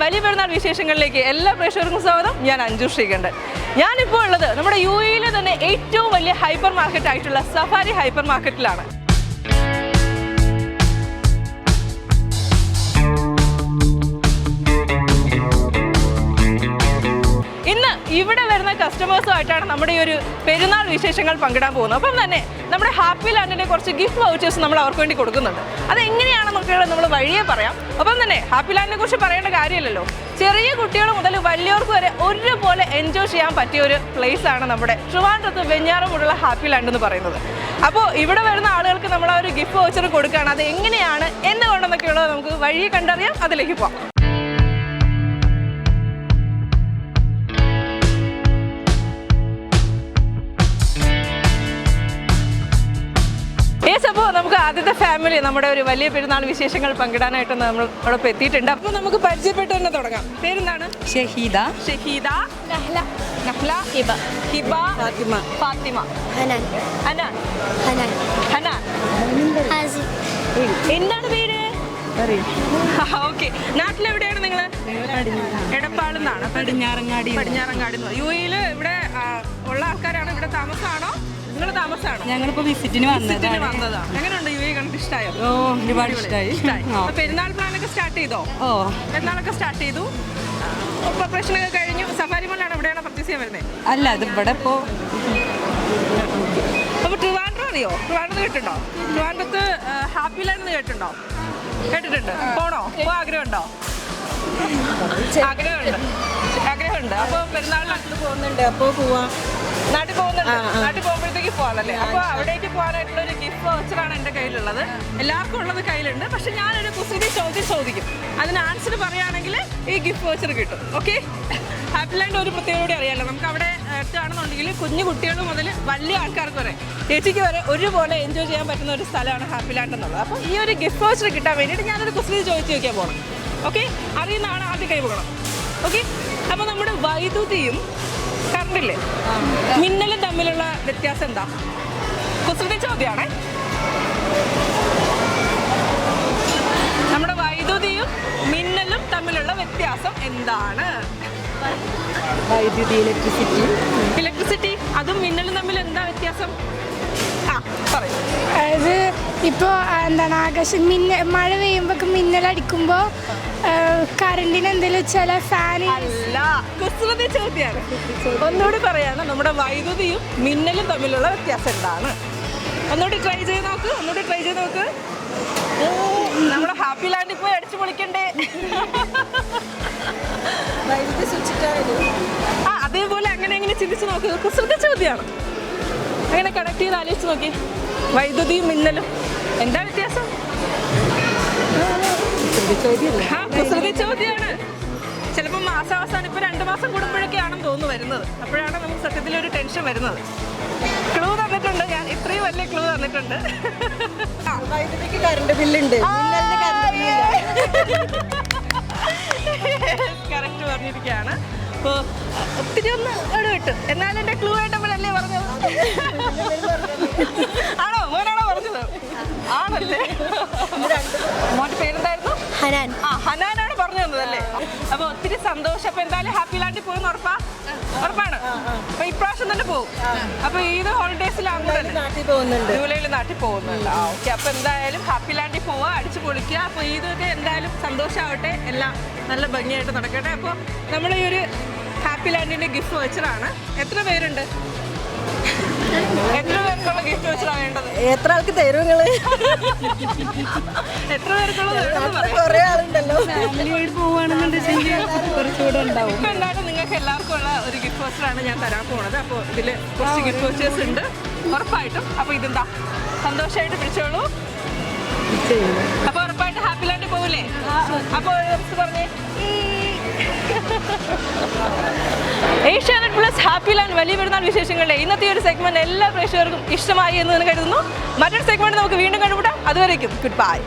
വലിയ പെരുന്നാൾ വിശേഷങ്ങളിലേക്ക് എല്ലാ പ്രേക്ഷകർക്കും സ്വാഗതം. ഞാൻ അഞ്ജു ശ്രീകണ്ഠൻ. ഞാനിപ്പോൾ ഉള്ളത് നമ്മുടെ UAE തന്നെ ഏറ്റവും വലിയ ഹൈപ്പർ മാർക്കറ്റ് ആയിട്ടുള്ള സഫാരി ഹൈപ്പർ മാർക്കറ്റിലാണ്. ഇന്ന് ഇവിടെ വരുന്ന കസ്റ്റമേഴ്സുമായിട്ടാണ് നമ്മുടെ ഈ ഒരു പെരുന്നാൾ വിശേഷങ്ങൾ പങ്കിടാൻ പോകുന്നത്. അപ്പം തന്നെ നമ്മുടെ ഹാപ്പി ലാൻഡിൻ്റെ കുറച്ച് ഗിഫ്റ്റ് വൗച്ചേഴ്സ് നമ്മൾ അവർക്ക് വേണ്ടി കൊടുക്കുന്നുണ്ട്. അതെങ്ങനെയാണെന്നൊക്കെ നമ്മൾ വഴിയേ പറയാം. അപ്പം തന്നെ ഹാപ്പി ലാൻഡിനെ കുറിച്ച് പറയേണ്ട കാര്യമില്ലല്ലോ. ചെറിയ കുട്ടികൾ മുതൽ വലിയവർക്ക് വരെ ഒരുപോലെ എൻജോയ് ചെയ്യാൻ പറ്റിയ ഒരു പ്ലേസ് ആണ് നമ്മുടെ ട്രിവാൻഡ്രത്ത് വെഞ്ഞാറമൂടുള്ള ഹാപ്പി ലാൻഡ് എന്ന് പറയുന്നത്. അപ്പോൾ ഇവിടെ വരുന്ന ആളുകൾക്ക് നമ്മൾ ആ ഒരു ഗിഫ്റ്റ് വൗച്ചർ കൊടുക്കുകയാണ്. അത് എങ്ങനെയാണ് എന്തുകൊണ്ടെന്നൊക്കെയുള്ളത് നമുക്ക് വഴിയെ കണ്ടറിയാം. അതിലേക്ക് പോകാം. അപ്പോൾ നമുക്ക് ആദ്യത്തെ ഫാമിലി നമ്മുടെ ഒരു വലിയ പെരുന്നാൾ വിശേഷങ്ങൾ പങ്കിടാനായിട്ട് നമ്മൾ ഇവിടെ എത്തിയിട്ടുണ്ട്. അപ്പോൾ നമുക്ക് പരിചയപ്പെട്ട് തന്നെ തുടങ്ങാം. പേരെന്താണ്? ഷഹീദ, നഹ്ല, ഹിബ, ഫാത്തിമ, ഹനാൻ. എന്താണ് പേര്? ഓക്കെ. നാട്ടിലെവിടെയാണ് നിങ്ങൾ? എടപ്പാളെന്നാണ്. പടിഞ്ഞാറങ്ങാടി. UAE ഇവിടെ ഉള്ള ആൾക്കാരാണ്? ഇവിടെ താമസമാണോ? നിങ്ങൾ താമസമാണോ? ഞങ്ങളിപ്പോ വിസിറ്റിന് വന്നതാണ്. എങ്ങനെയുണ്ട് UAE കണ്ടിട്ട്? ഇഷ്ടമായോ? ഒരുപാട് ഇഷ്ടമായി. പെരുന്നാൾ പ്ലാനൊക്കെ സ്റ്റാർട്ട് ചെയ്തോ? പെരുന്നാളൊക്കെ സ്റ്റാർട്ട് ചെയ്തു. പ്രിപ്പറേഷനൊക്കെ കഴിഞ്ഞു. സഫാരി മോളാണ് എവിടെയാണ് പർച്ചേസ് ചെയ്യാൻ വരുന്നത്? അല്ല, അത് ഇവിടെ ഇപ്പോ. അപ്പൊ ട്രിവാൻഡ്രം അറിയോ? ട്രിവാൻഡ്രത്ത് കേട്ടിട്ടുണ്ടോ? ട്രിവാൻഡ്രത്ത് ഹാപ്പി ലാൻഡ് കേട്ടിട്ടുണ്ടോ? കേട്ടിട്ടുണ്ട്. പോണോ? ആഗ്രഹമുണ്ടോ? ആഗ്രഹമുണ്ട്. അപ്പൊ പെരുന്നാളിന് പോകുന്നുണ്ട്. അപ്പൊ പോവാം. നാട്ടിൽ പോകുമ്പോഴത്തേക്ക് പോകാമല്ലേ? അപ്പോൾ അവിടേക്ക് പോകാനായിട്ടുള്ള ഒരു ഗിഫ്റ്റ് വൗച്ചറാണ് എൻ്റെ കയ്യിലുള്ളത്. എല്ലാവർക്കും ഉള്ളത് കയ്യിലുണ്ട്. പക്ഷെ ഞാനൊരു കുസൃതി ചോദിക്കും. അതിന് ആൻസർ പറയുകയാണെങ്കിൽ ഈ ഗിഫ്റ്റ് വൗച്ചർ കിട്ടും. ഓക്കെ. ഹാപ്പി ലാൻഡ് ഒരു പ്രത്യേകത അറിയാമല്ലോ. നമുക്ക് അവിടെ അടുത്താണെന്നുണ്ടെങ്കിൽ കുഞ്ഞു കുട്ടികൾ മുതൽ വലിയ ആൾക്കാർക്ക് വരെ, ചേച്ചിക്ക് വരെ ഒരുപോലെ എൻജോയ് ചെയ്യാൻ പറ്റുന്ന ഒരു സ്ഥലമാണ് ഹാപ്പി ലാൻഡ് എന്നുള്ളത്. അപ്പോൾ ഈ ഒരു ഗിഫ്റ്റ് വൗച്ചർ കിട്ടാൻ വേണ്ടിയിട്ട് ഞാനൊരു കുസൃതി ചോദിച്ചു നോക്കിയാൽ പോകണം. ഓക്കെ. അറിയുന്നതാണ് ആദ്യം കൈ പോകണം. ഓക്കെ. അപ്പോൾ നമ്മുടെ വൈദ്യുതിയും കറണ്ടില്ലേ, മിന്നലും തമ്മിലുള്ള വ്യത്യാസം എന്താ? കുസൃതി ചോദ്യമാണ്. നമ്മുടെ വൈദ്യുതിയും മിന്നലും തമ്മിലുള്ള വ്യത്യാസം എന്താണ്? വൈദ്യുതി, ഇലക്ട്രിസിറ്റി. അതും മിന്നലും തമ്മിൽ എന്താ വ്യത്യാസം? പറയും. അത് ഇപ്പോൾ എന്താണ്, മഴ പെയ്യുമ്പോൾ മിന്നലടിക്കുമ്പോൾ കറണ്ടിന് എന്തെങ്കിലും ചില ഫാൻ അല്ല, കുസൃതി ചോദ്യമാണ്. ഒന്നുകൂടി പറയാണ്, നമ്മുടെ വൈദ്യുതിയും മിന്നലും തമ്മിലുള്ള വ്യത്യാസം എന്താണ്? ഒന്നുകൂടി ട്രൈ ചെയ്ത് നോക്ക്. നമ്മുടെ ഹാപ്പി ലാൻഡിൽ പോയി അടിച്ചു പൊളിക്കണ്ടേ? അതേപോലെ അങ്ങനെ ചിന്തിച്ച് നോക്ക്. കുസൃതി ചോദ്യമാണ്. അങ്ങനെ കണക്ട് ചെയ്ത് ആലോചിച്ച് നോക്കി. വൈദ്യുതിയും മിന്നലും എന്താ വ്യത്യാസം? കുസൃതി ചോദ്യമാണ്. ചിലപ്പോൾ മാസാവസാനം ഇപ്പൊ 2 മാസം കൂടുമ്പോഴൊക്കെ ആണെന്ന് തോന്നുന്നു വരുന്നത്. അപ്പോഴാണ് നമുക്ക് സത്യത്തിൽ ഒരു ടെൻഷൻ വരുന്നത്. ക്ലൂ തന്നിട്ടുണ്ട് ഞാൻ. ഇത്രയും വലിയ ക്ലൂ തന്നിട്ടുണ്ട്. വൈദ്യുതിക്ക് കറണ്ട് ബില്ലുണ്ട്, കറക്റ്റ് പറഞ്ഞിരിക്കുകയാണ്. അപ്പോൾ ഒത്തിരി ഒന്ന് അവിടെ വിട്ടു. എന്നാലും എൻ്റെ ക്ലൂ ആയിട്ടപ്പോഴല്ലേ പറഞ്ഞത്? ആണോ? മോനാണോ പറഞ്ഞത്? ആണല്ലേ? മോൻ്റെ പേരെന്തായിരുന്നു? ഹനാൻ. ഹനാനാണ് പറഞ്ഞു തന്നതല്ലേ? അപ്പോൾ ഒത്തിരി സന്തോഷം. അപ്പോൾ എന്തായാലും ഹാപ്പി ലാൻഡിൽ പോകുന്ന ഉറപ്പാണ്. അപ്പൊ ഇപ്രാവശ്യം തന്നെ പോകും. അപ്പൊ ഈദ് ഹോളിഡേസിലാകുമ്പോൾ ജൂലൈയിൽ നാട്ടിൽ പോകുന്നുണ്ട്. ഓക്കെ. അപ്പൊ എന്തായാലും ഹാപ്പി ലാൻഡിൽ പോവാ, അടിച്ചു പൊളിക്കുക. അപ്പൊ ഈദൊക്കെ എന്തായാലും സന്തോഷമാവട്ടെ, എല്ലാം നല്ല ഭംഗിയായിട്ട് നടക്കട്ടെ. അപ്പോൾ നമ്മൾ ഈ ഒരു ഹാപ്പി ലാൻഡിന്റെ ഗിഫ്റ്റ് വൗച്ചറാണ്. എത്ര പേരുണ്ട്? എത്ര പേർക്കുള്ള ഗിഫ്റ്റ് വൗച്ചറാണ് വേണ്ടത്? എത്ര ആൾക്ക് തരും നിങ്ങള്? എത്ര പേർക്കുള്ളത്? കുറെ ആളുണ്ടല്ലോ. കുറച്ചുകൂടെ ഉണ്ടാവും. ഇപ്പൊ എന്തായാലും നിങ്ങൾക്ക് എല്ലാവർക്കും ഉള്ള ഒരു ഗിഫ്റ്റ് വൗച്ചറാണ് ഞാൻ തരാൻ പോകുന്നത്. അപ്പോൾ ഇതിൽ കുറച്ച് ഗിഫ്റ്റ് വൗച്ചേഴ്സ് ഉണ്ട് ഉറപ്പായിട്ടും. അപ്പോൾ ഇതെന്താ, സന്തോഷമായിട്ട് പിടിച്ചോളൂ. അപ്പൊ ഉറപ്പായിട്ട് ഹാപ്പി ലാൻഡിൽ പോകില്ലേ? അപ്പോൾ പറഞ്ഞേ. ഏഷ്യാനെറ്റ് പ്ലസ് ഹാപ്പി ലാൻഡ് വലിയ പെരുന്നാൾ വിശേഷങ്ങളുടെ ഇന്നത്തെ ഒരു സെഗ്മെന്റ് എല്ലാ പ്രേക്ഷകർക്കും ഇഷ്ടമായി എന്ന് കരുതുന്നു. മറ്റൊരു സെഗ്മെന്റ് നമുക്ക് വീണ്ടും കണ്ടുമുട്ടാം. അതുവരേക്കും ഗുഡ് ബൈ.